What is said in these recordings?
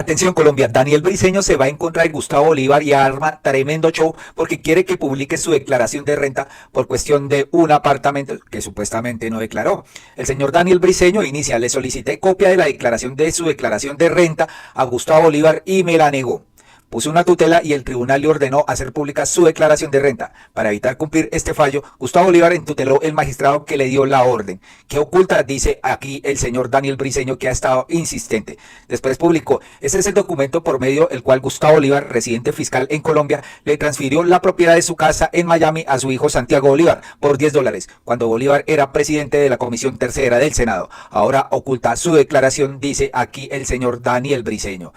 Atención Colombia, Daniel Briceño se va en contra de Gustavo Bolívar y arma tremendo show porque quiere que publique su declaración de renta por cuestión de un apartamento que supuestamente no declaró. El señor Daniel Briceño inicia, le solicité copia de la declaración de su declaración de renta a Gustavo Bolívar y me la negó. Puso una tutela y el tribunal le ordenó hacer pública su declaración de renta. Para evitar cumplir este fallo, Gustavo Bolívar entuteló el magistrado que le dio la orden. ¿Qué oculta? Dice aquí el señor Daniel Briceño, que ha estado insistente. Después publicó, este es el documento por medio el cual Gustavo Bolívar, residente fiscal en Colombia, le transfirió la propiedad de su casa en Miami a su hijo Santiago Bolívar por $10, cuando Bolívar era presidente de la Comisión Tercera del Senado. Ahora oculta su declaración, dice aquí el señor Daniel Briceño.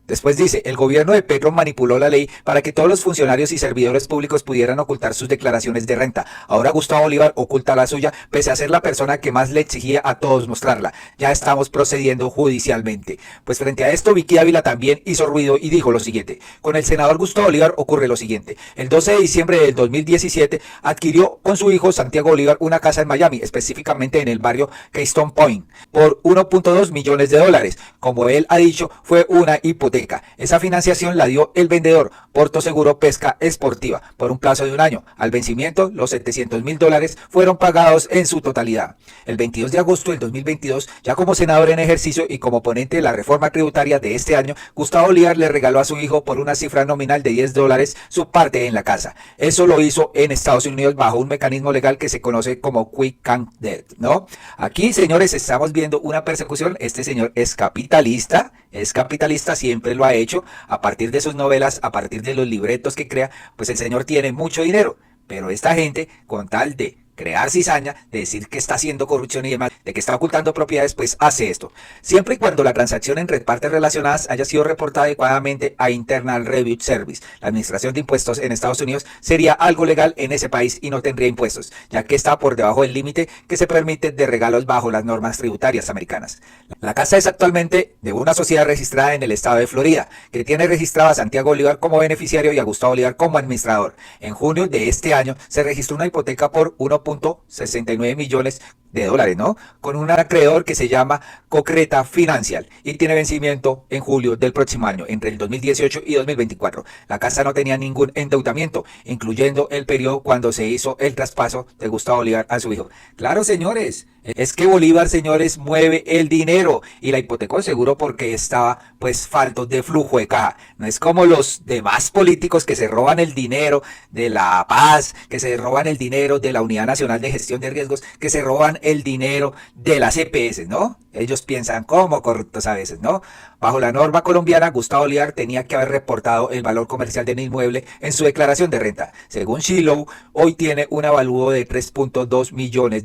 Después dice, el gobierno de Petro manipuló la ley para que todos los funcionarios y servidores públicos pudieran ocultar sus declaraciones de renta. Ahora Gustavo Bolívar oculta la suya, pese a ser la persona que más le exigía a todos mostrarla. Ya estamos procediendo judicialmente. Pues frente a esto, Vicky Ávila también hizo ruido y dijo lo siguiente. Con el senador Gustavo Bolívar ocurre lo siguiente. El 12 de diciembre del 2017 adquirió con su hijo Santiago Bolívar una casa en Miami, específicamente en el barrio Keystone Point, por $1.2 millones. Como él ha dicho, fue una hipoteca. Esa financiación la dio el vendedor, Porto Seguro Pesca Esportiva, por un plazo de un año. Al vencimiento, los $700.000 fueron pagados en su totalidad. El 22 de agosto del 2022, ya como senador en ejercicio y como ponente de la reforma tributaria de este año, Gustavo Bolívar le regaló a su hijo por una cifra nominal de $10 su parte en la casa. Eso lo hizo en Estados Unidos bajo un mecanismo legal que se conoce como Quick Claim Deed, ¿no? Aquí, señores, estamos viendo una persecución. Este señor es capitalista, siempre lo ha hecho, a partir de sus novelas, a partir de los libretos que crea, pues el señor tiene mucho dinero, pero esta gente, con tal de crear cizaña, de decir que está haciendo corrupción y demás, de que está ocultando propiedades, pues hace esto. Siempre y cuando la transacción entre partes relacionadas haya sido reportada adecuadamente a Internal Revenue Service, la administración de impuestos en Estados Unidos sería algo legal en ese país y no tendría impuestos, ya que está por debajo del límite que se permite de regalos bajo las normas tributarias americanas. La casa es actualmente de una sociedad registrada en el estado de Florida, que tiene registrado a Santiago Bolívar como beneficiario y a Gustavo Bolívar como administrador. En junio de este año se registró una hipoteca por 1.69 millones de dólares, ¿no? Con un acreedor que se llama Concreta Financial y tiene vencimiento en julio del próximo año, entre el 2018 y 2024. La casa no tenía ningún endeudamiento, incluyendo el periodo cuando se hizo el traspaso de Gustavo Bolívar a su hijo. Claro, señores, es que Bolívar, señores, mueve el dinero y la hipotecó seguro porque estaba pues falto de flujo de caja. No es como los demás políticos que se roban el dinero de la paz, que se roban el dinero de la Unidad Nacional de Gestión de Riesgos, que se roban el dinero de las EPS, ¿no? Ellos piensan como corruptos a veces, ¿no? Bajo la norma colombiana, Gustavo Bolívar tenía que haber reportado el valor comercial del inmueble en su declaración de renta. Según Shiloh, hoy tiene un avalúo de $3.2 millones.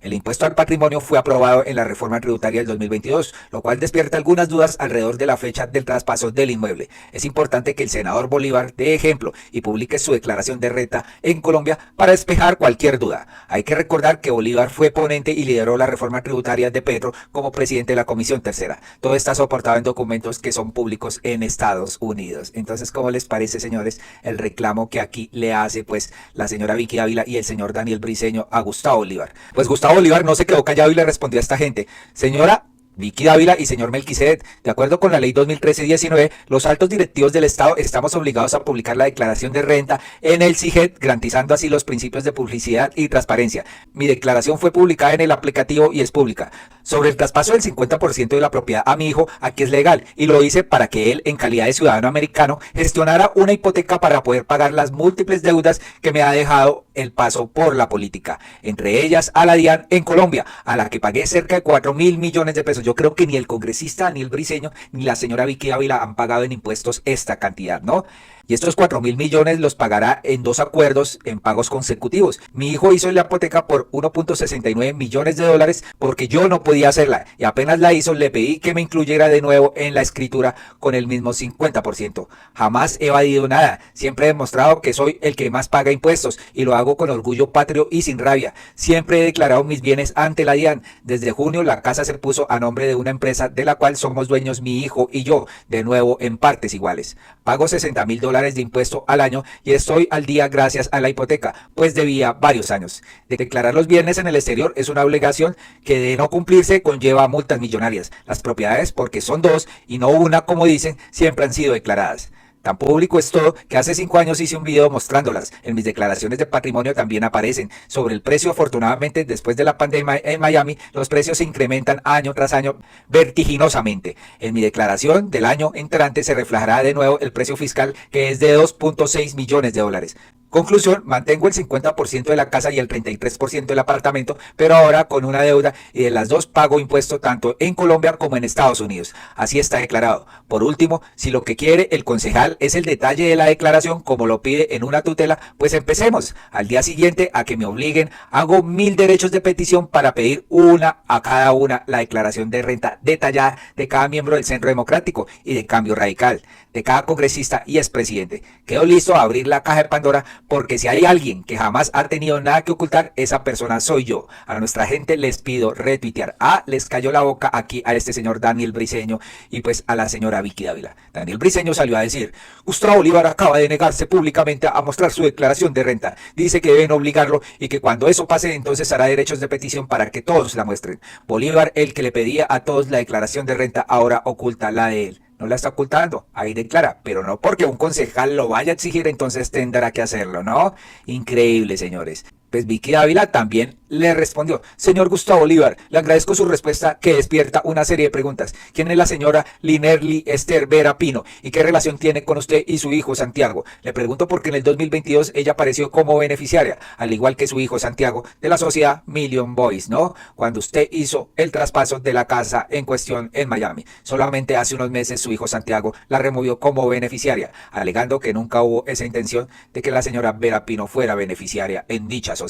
El impuesto al patrimonio fue aprobado en la reforma tributaria del 2022, lo cual despierta algunas dudas alrededor de la fecha del traspaso del inmueble. Es importante que el senador Bolívar dé ejemplo y publique su declaración de renta en Colombia para despejar cualquier duda. Hay que recordar que Bolívar fue ponente y lideró la reforma tributaria de Petro como presidente de la Comisión Tercera. Todo está soportado en documentos que son públicos en Estados Unidos. Entonces, ¿cómo les parece, señores, el reclamo que aquí le hace pues la señora Vicky Ávila y el señor Daniel Briceño a Gustavo Bolívar? Pues Gustavo Bolívar no se quedó callado y le respondió a esta gente: señora Vicky Dávila y señor Melquisedec, de acuerdo con la ley 2013-19, los altos directivos del Estado estamos obligados a publicar la declaración de renta en el SIGET, garantizando así los principios de publicidad y transparencia. Mi declaración fue publicada en el aplicativo y es pública. Sobre el traspaso del 50% de la propiedad a mi hijo, aquí es legal, y lo hice para que él, en calidad de ciudadano americano, gestionara una hipoteca para poder pagar las múltiples deudas que me ha dejado el paso por la política, entre ellas a la DIAN en Colombia, a la que pagué cerca de 4.000 millones de pesos. Yo creo que ni el congresista, ni el Briceño, ni la señora Vicky Ávila han pagado en impuestos esta cantidad, ¿no? Y estos 4.000 millones los pagará en 2 acuerdos en pagos consecutivos. Mi hijo hizo la hipoteca por 1.69 millones de dólares porque yo no podía hacerla. Y apenas la hizo, le pedí que me incluyera de nuevo en la escritura con el mismo 50%. Jamás he evadido nada. Siempre he demostrado que soy el que más paga impuestos y lo hago con orgullo patrio y sin rabia. Siempre he declarado mis bienes ante la DIAN. Desde junio la casa se puso a nombre de una empresa de la cual somos dueños mi hijo y yo, de nuevo en partes iguales. Pago $60.000 $100 de impuesto al año y estoy al día gracias a la hipoteca, pues debía varios años. Declarar los bienes en el exterior es una obligación que de no cumplirse conlleva multas millonarias. Las propiedades, porque son dos y no una como dicen, siempre han sido declaradas. Tan público es todo que hace 5 años hice un video mostrándolas. En mis declaraciones de patrimonio también aparecen. Sobre el precio, afortunadamente, después de la pandemia en Miami, los precios se incrementan año tras año vertiginosamente. En mi declaración del año entrante se reflejará de nuevo el precio fiscal, que es de $2.6 millones. Conclusión, mantengo el 50% de la casa y el 33% del apartamento, pero ahora con una deuda y de las dos pago impuesto tanto en Colombia como en Estados Unidos. Así está declarado. Por último, si lo que quiere el concejal es el detalle de la declaración como lo pide en una tutela, pues empecemos. Al día siguiente a que me obliguen, hago 1000 derechos de petición para pedir una a cada una la declaración de renta detallada de cada miembro del Centro Democrático y de Cambio Radical, de cada congresista y expresidente. Quedo listo a abrir la caja de Pandora, porque si hay alguien que jamás ha tenido nada que ocultar, esa persona soy yo. A nuestra gente les pido retuitear. Les cayó la boca aquí a este señor Daniel Briceño y pues a la señora Vicky Dávila. Daniel Briceño salió a decir: Gustavo Bolívar acaba de negarse públicamente a mostrar su declaración de renta. Dice que deben obligarlo y que cuando eso pase entonces hará derechos de petición para que todos la muestren. Bolívar, el que le pedía a todos la declaración de renta, ahora oculta la de él. No la está ocultando, ahí declara, pero no porque un concejal lo vaya a exigir, entonces tendrá que hacerlo, ¿no? Increíble, señores. Pues Vicky Dávila también le respondió: señor Gustavo Bolívar, le agradezco su respuesta que despierta una serie de preguntas. ¿Quién es la señora Linerly Esther Vera Pino? ¿Y qué relación tiene con usted y su hijo Santiago? Le pregunto porque en el 2022 ella apareció como beneficiaria, al igual que su hijo Santiago, de la sociedad Million Boys, ¿no? Cuando usted hizo el traspaso de la casa en cuestión en Miami. Solamente hace unos meses su hijo Santiago la removió como beneficiaria, alegando que nunca hubo esa intención de que la señora Vera Pino fuera beneficiaria en dicha sociedad.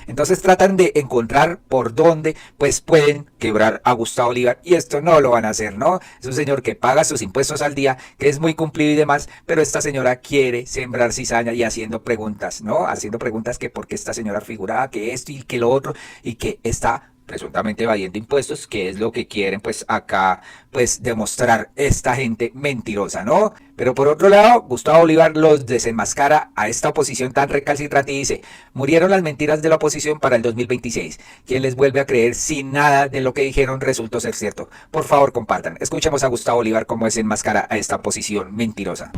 Entonces tratan de encontrar por dónde pues pueden quebrar a Gustavo Bolívar, y esto no lo van a hacer, ¿no? Es un señor que paga sus impuestos al día, que es muy cumplido y demás, pero esta señora quiere sembrar cizaña y haciendo preguntas, ¿no? Haciendo preguntas que por qué esta señora figuraba, que esto y que lo otro, y que está presuntamente evadiendo impuestos, que es lo que quieren pues acá pues demostrar esta gente mentirosa, ¿no? Pero por otro lado, Gustavo Bolívar los desenmascara a esta oposición tan recalcitrante y dice: murieron las mentiras de la oposición para el 2026. ¿Quién les vuelve a creer si nada de lo que dijeron resultó ser cierto? Por favor, compartan. Escuchemos a Gustavo Bolívar cómo desenmascara a esta oposición mentirosa.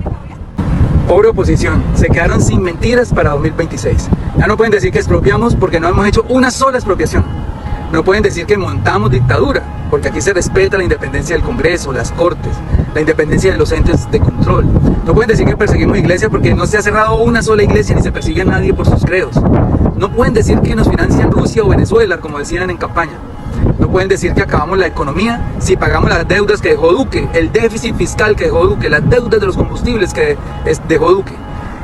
Pobre oposición, se quedaron sin mentiras para 2026. Ya no pueden decir que expropiamos porque no hemos hecho una sola expropiación. No pueden decir que montamos dictadura, porque aquí se respeta la independencia del Congreso, las Cortes, la independencia de los entes de control. No pueden decir que perseguimos iglesia porque no se ha cerrado una sola iglesia ni se persigue a nadie por sus credos. No pueden decir que nos financian Rusia o Venezuela, como decían en campaña. No pueden decir que acabamos la economía si pagamos las deudas que dejó Duque, el déficit fiscal que dejó Duque, las deudas de los combustibles que dejó Duque.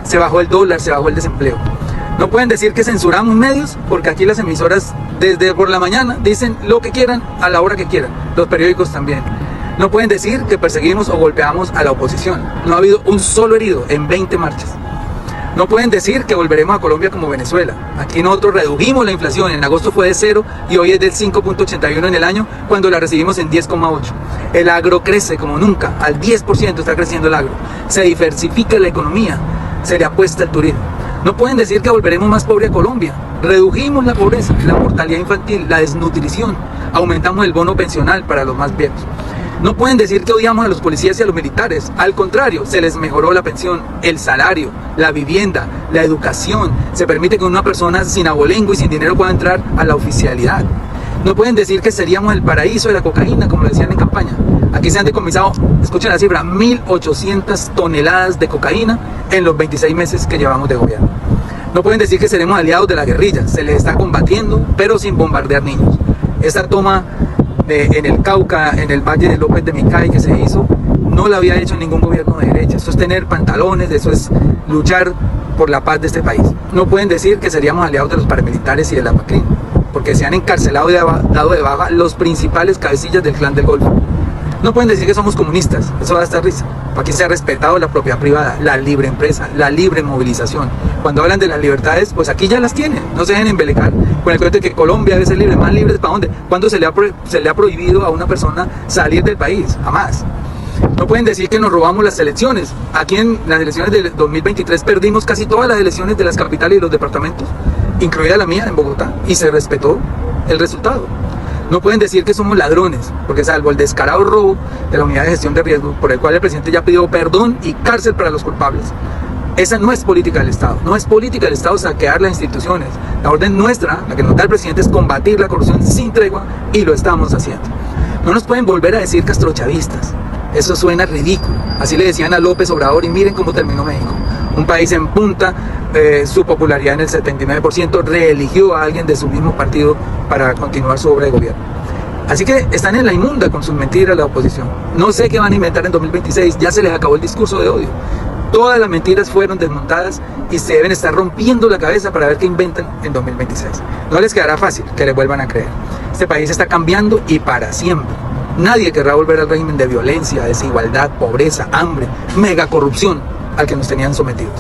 Se bajó el dólar, se bajó el desempleo. No pueden decir que censuramos medios porque aquí las emisoras desde por la mañana dicen lo que quieran a la hora que quieran, los periódicos también. No pueden decir que perseguimos o golpeamos a la oposición. No ha habido un solo herido en 20 marchas. No pueden decir que volveremos a Colombia como Venezuela. Aquí nosotros redujimos la inflación, en agosto fue de 0 y hoy es del 5.81 en el año, cuando la recibimos en 10.8. El agro crece como nunca, al 10% está creciendo el agro. Se diversifica la economía, se le apuesta al turismo. No pueden decir que volveremos más pobre a Colombia. Redujimos la pobreza, la mortalidad infantil, la desnutrición. Aumentamos el bono pensional para los más viejos. No pueden decir que odiamos a los policías y a los militares. Al contrario, se les mejoró la pensión, el salario, la vivienda, la educación. Se permite que una persona sin abolengo y sin dinero pueda entrar a la oficialidad. No pueden decir que seríamos el paraíso de la cocaína, como lo decían en campaña. Aquí se han decomisado, escuchen la cifra, 1.800 toneladas de cocaína en los 26 meses que llevamos de gobierno. No pueden decir que seremos aliados de la guerrilla. Se les está combatiendo, pero sin bombardear niños. Esta toma en el Cauca, en el Valle de López de Micay que se hizo, no la había hecho ningún gobierno de derecha. Eso es tener pantalones, eso es luchar por la paz de este país. No pueden decir que seríamos aliados de los paramilitares y de la PACRIN, porque se han encarcelado y dado de baja los principales cabecillas del Clan del Golfo. No pueden decir que somos comunistas, eso da hasta risa. Aquí se ha respetado la propiedad privada, la libre empresa, la libre movilización. Cuando hablan de las libertades, pues aquí ya las tienen, no se dejen embelecar con el cuento de que Colombia debe ser libre. ¿Más libres para dónde? ¿Cuándo se le ha prohibido a una persona salir del país? Jamás. No pueden decir que nos robamos las elecciones. Aquí en las elecciones del 2023 perdimos casi todas las elecciones de las capitales y los departamentos, incluida la mía en Bogotá, y se respetó el resultado. No pueden decir que somos ladrones, porque salvo el descarado robo de la unidad de gestión de riesgo, por el cual el presidente ya pidió perdón y cárcel para los culpables. Esa no es política del Estado. No es política del Estado saquear las instituciones. La orden nuestra, la que nos da el presidente, es combatir la corrupción sin tregua, y lo estamos haciendo. No nos pueden volver a decir castrochavistas. Eso suena ridículo. Así le decían a López Obrador, y miren cómo terminó México. Un país en punta, su popularidad en el 79%, reeligió a alguien de su mismo partido para continuar su obra de gobierno. Así que están en la inmunda con sus mentiras la oposición. No sé qué van a inventar en 2026, ya se les acabó el discurso de odio. Todas las mentiras fueron desmontadas y se deben estar rompiendo la cabeza para ver qué inventan en 2026. No les quedará fácil que les vuelvan a creer. Este país está cambiando y para siempre. Nadie querrá volver al régimen de violencia, desigualdad, pobreza, hambre, mega corrupción al que nos tenían sometidos.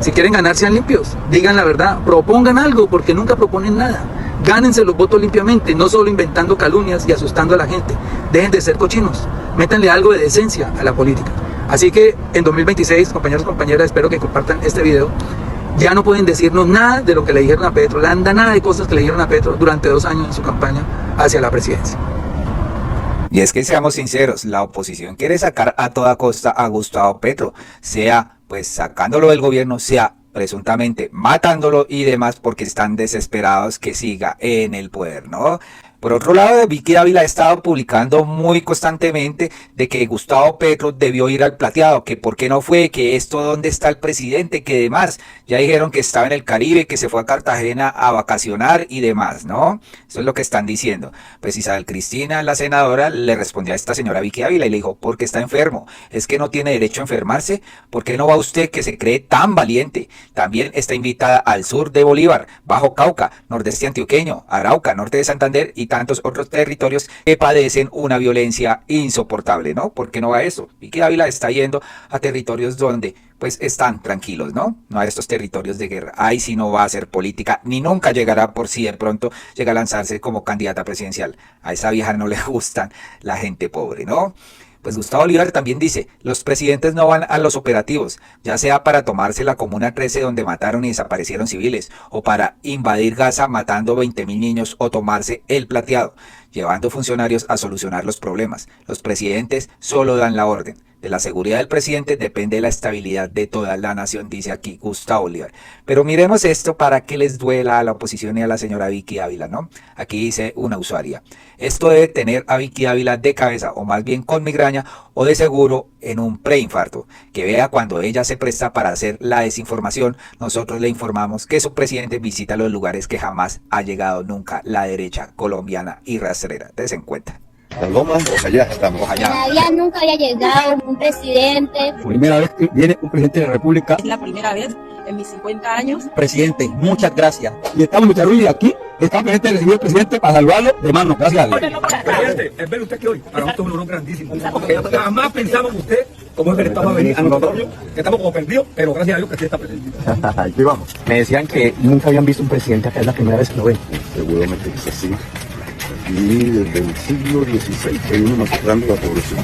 Si quieren ganar, sean limpios, digan la verdad, propongan algo, porque nunca proponen nada. Gánense los votos limpiamente, no solo inventando calumnias y asustando a la gente. Dejen de ser cochinos, métanle algo de decencia a la política. Así que en 2026, compañeros y compañeras, espero que compartan este video. Ya no pueden decirnos nada de lo que le dijeron a Petro, nada de cosas que le dijeron a Petro durante 2 años en su campaña hacia la presidencia. Y es que seamos sinceros, la oposición quiere sacar a toda costa a Gustavo Petro, sea pues sacándolo del gobierno, sea presuntamente matándolo y demás, porque están desesperados que siga en el poder, ¿no? Por otro lado, Vicky Dávila ha estado publicando muy constantemente de que Gustavo Petro debió ir al plateado, que por qué no fue, que esto dónde está el presidente, que demás. Ya dijeron que estaba en el Caribe, que se fue a Cartagena a vacacionar y demás, ¿no? Eso es lo que están diciendo. Pues Isabel Cristina, la senadora, le respondió a esta señora Vicky Dávila y le dijo, porque está enfermo, es que no tiene derecho a enfermarse, ¿por qué no va usted que se cree tan valiente? También está invitada al sur de Bolívar, Bajo Cauca, nordeste antioqueño, Arauca, norte de Santander y tantos otros territorios que padecen una violencia insoportable, ¿no? ¿Por qué no va a eso? Vicky Dávila está yendo a territorios donde pues están tranquilos, ¿no? No a estos territorios de guerra. Ahí sí no va a hacer política, ni nunca llegará por si de pronto llega a lanzarse como candidata presidencial. A esa vieja no le gustan la gente pobre, ¿no? Pues Gustavo Bolívar también dice, los presidentes no van a los operativos, ya sea para tomarse la Comuna 13 donde mataron y desaparecieron civiles, o para invadir Gaza matando 20.000 niños o tomarse el plateado, llevando funcionarios a solucionar los problemas. Los presidentes solo dan la orden. De la seguridad del presidente depende la estabilidad de toda la nación, dice aquí Gustavo Bolívar. Pero miremos esto para que les duela a la oposición y a la señora Vicky Dávila, ¿no? Aquí dice una usuaria. Esto debe tener a Vicky Dávila de cabeza, o más bien con migraña, o de seguro en un preinfarto. Que vea cuando ella se presta para hacer la desinformación, nosotros le informamos que su presidente visita los lugares que jamás ha llegado nunca la derecha colombiana y rastrera. Des en cuenta. La Loma, Ojalá estamos. Todavía nunca había llegado un presidente. Primera vez que viene un presidente de la República. Es la primera vez en mis 50 años. Presidente, muchas gracias. Y estamos mucha ruido aquí. Está presente, recibió el presidente para saludarlo de mano. Gracias a Dios. Presidente, es ver usted que hoy para nosotros es un honor grandísimo. Porque jamás pensamos que usted, como es que estamos a venir a nosotros, que estamos como perdidos, pero gracias a Dios que sí está presente. Aquí vamos. Me decían que nunca habían visto un presidente acá, es la primera vez que lo ven. Seguramente que es así. Y desde el siglo XVI que vino masacrando la población.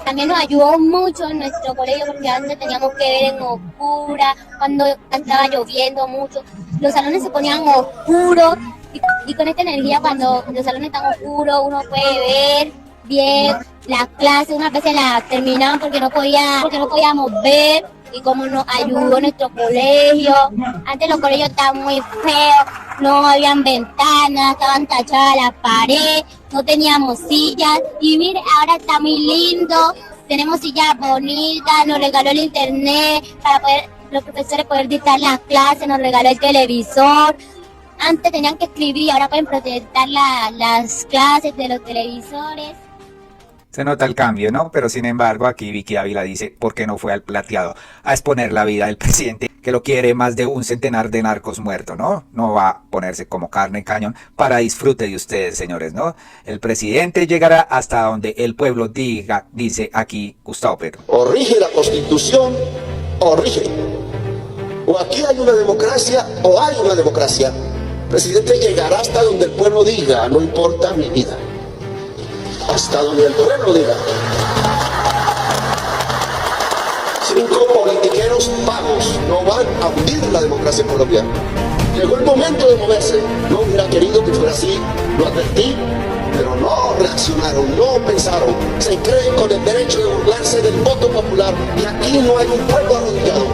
También nos ayudó mucho en nuestro colegio porque antes teníamos que ver en oscura, cuando estaba lloviendo mucho, los salones se ponían oscuros y con esta energía cuando los salones están oscuros uno puede ver bien las clases, unas veces las terminaban porque no podíamos ver y como nos ayudó nuestro colegio. Antes los colegios estaban muy feos, no habían ventanas, estaban tachadas las paredes, no teníamos sillas y mire, ahora está muy lindo, tenemos sillas bonitas, nos regaló el internet para poder los profesores poder dictar las clases, nos regaló el televisor. Antes tenían que escribir, ahora pueden proyectar las clases de los televisores. Se nota el cambio, ¿no? Pero sin embargo aquí Vicky Dávila dice, ¿por qué no fue al plateado a exponer la vida del presidente? que lo quiere más de un centenar de narcos muertos, ¿no? No va a ponerse como carne en cañón para disfrute de ustedes, señores, ¿no? El presidente llegará hasta donde el pueblo diga, dice aquí Gustavo Petro. O rige la Constitución o rige. O aquí hay una democracia o hay una democracia. El presidente llegará hasta donde el pueblo diga, no importa mi vida. Hasta donde el pueblo diga. 5 politiqueros pagos no van a hundir la democracia colombiana. Llegó el momento de moverse. No hubiera querido que fuera así, lo advertí, pero no reaccionaron, no pensaron. Se creen con el derecho de burlarse del voto popular y aquí no hay un pueblo arrodillado.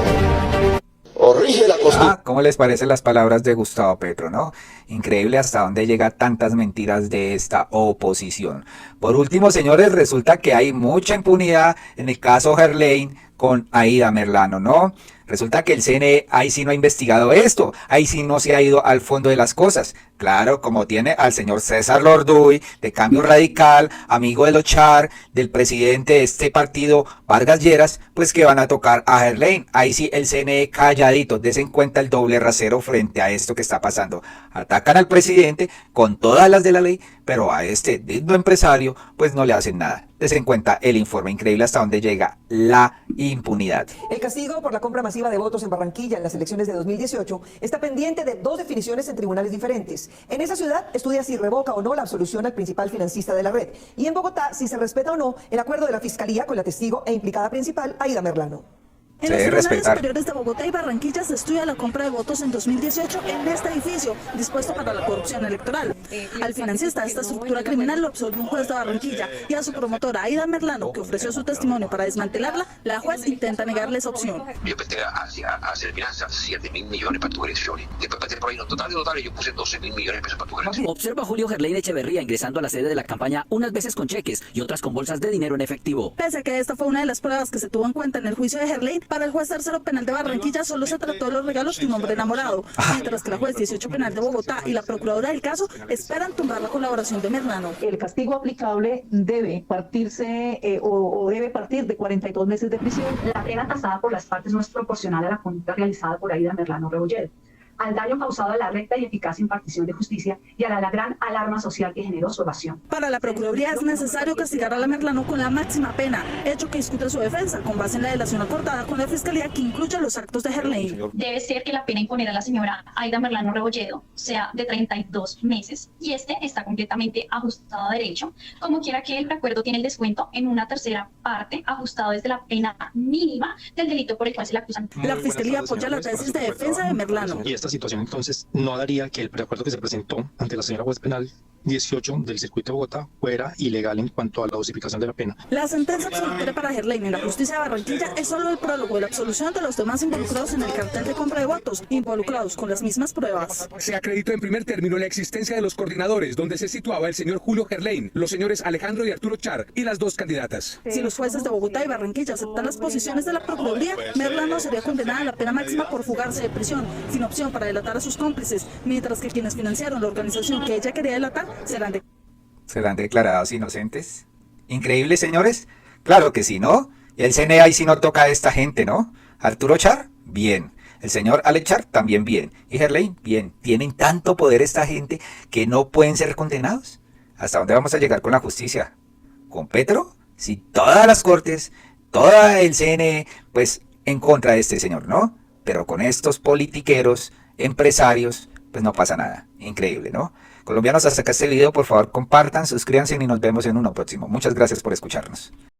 O rige la Constitución. ¿Cómo les parecen las palabras de Gustavo Petro, no? Increíble hasta dónde llega tantas mentiras de esta oposición. Por último, señores, resulta que hay mucha impunidad en el caso Gerlain con Aida Merlano, ¿no? Resulta que el CNE ahí sí no ha investigado esto, ahí sí no se ha ido al fondo de las cosas. Claro, como tiene al señor César Lorduy, de Cambio Radical, amigo de los Char, del presidente de este partido, Vargas Lleras, pues que van a tocar a Gerlain. Ahí sí el CNE calladito, desen cuenta el doble rasero frente a esto que está pasando. Atacan al presidente con todas las de la ley, pero a este digno empresario pues no le hacen nada. Desen cuenta el informe, increíble hasta dónde llega la impunidad. El castigo por la compra masiva de votos en Barranquilla en las elecciones de 2018 está pendiente de 2 definiciones en tribunales diferentes. En esa ciudad estudia si revoca o no la absolución al principal financista de la red. Y en Bogotá si se respeta o no el acuerdo de la Fiscalía con la testigo e implicada principal Aida Merlano. En los tribunales superiores de Bogotá y Barranquilla se estudia la compra de votos en 2018 en este edificio dispuesto para la corrupción electoral. Al financista de esta estructura criminal lo absolvió un juez de Barranquilla y a su promotora Aida Merlano, que ofreció su testimonio para desmantelarla, la juez intenta negarle esa opción. Yo empecé a hacer finanzas, 7.000 millones para tu elecciones. Después pasé por ahí, no total, yo puse 12.000 millones de pesos para tu elecciones. Observa a Julio Gerlain Echeverría ingresando a la sede de la campaña unas veces con cheques y otras con bolsas de dinero en efectivo. Pese a que esta fue una de las pruebas que se tuvo en cuenta en el juicio de Gerlain, para el juez tercero penal de Barranquilla solo se trató de los regalos de un hombre enamorado, mientras que la juez 18 penal de Bogotá y la procuradora del caso esperan tumbar la colaboración de Merlano. El castigo aplicable debe partirse o debe partir de 42 meses de prisión. La pena tasada por las partes no es proporcional a la conducta realizada por Aida Merlano Rebolledo, al daño causado a la recta y eficaz impartición de justicia y a la gran alarma social que generó su evasión. Para la Procuraduría es necesario castigar a la Merlano con la máxima pena, hecho que discute su defensa con base en la delación acordada con la Fiscalía que incluye los actos de Gerlain. Debe ser que la pena imponida a la señora Aida Merlano Rebolledo sea de 32 meses y este está completamente ajustado a derecho, como quiera que el preacuerdo tiene el descuento en una tercera parte ajustado desde la pena mínima del delito por el cual se le acusan. La Fiscalía apoya la tesis de defensa de Merlano. Y esta situación entonces no daría que el preacuerdo que se presentó ante la señora juez penal 18 del circuito de Bogotá fuera ilegal en cuanto a la dosificación de la pena. La sentencia absolutoria para Gerlain en la justicia de Barranquilla es solo el prólogo de la absolución de los demás involucrados en el cartel de compra de votos, involucrados con las mismas pruebas. Se acreditó en primer término la existencia de los coordinadores, donde se situaba el señor Julio Gerlain, los señores Alejandro y Arturo Char y las 2 candidatas. Si los jueces de Bogotá y Barranquilla aceptan las posiciones de la Procuraduría, Merlano sería condenada a la pena máxima por fugarse de prisión, sin opción para delatar a sus cómplices, mientras que quienes financiaron la organización que ella quería delatar ¿Serán declarados inocentes? ¿Increíble, señores? Claro que sí, ¿no? Y el CNE ahí sí no toca a esta gente, ¿no? Arturo Char, bien. El señor Alex Char, también bien. Y Gerlain, bien. Tienen tanto poder esta gente que no pueden ser condenados. ¿Hasta dónde vamos a llegar con la justicia? ¿Con Petro? Si todas las cortes, toda el CNE, pues en contra de este señor, ¿no? Pero con estos politiqueros, empresarios, pues no pasa nada. Increíble, ¿no? Colombianos, hasta acá este video, por favor compartan, suscríbanse y nos vemos en uno próximo. Muchas gracias por escucharnos.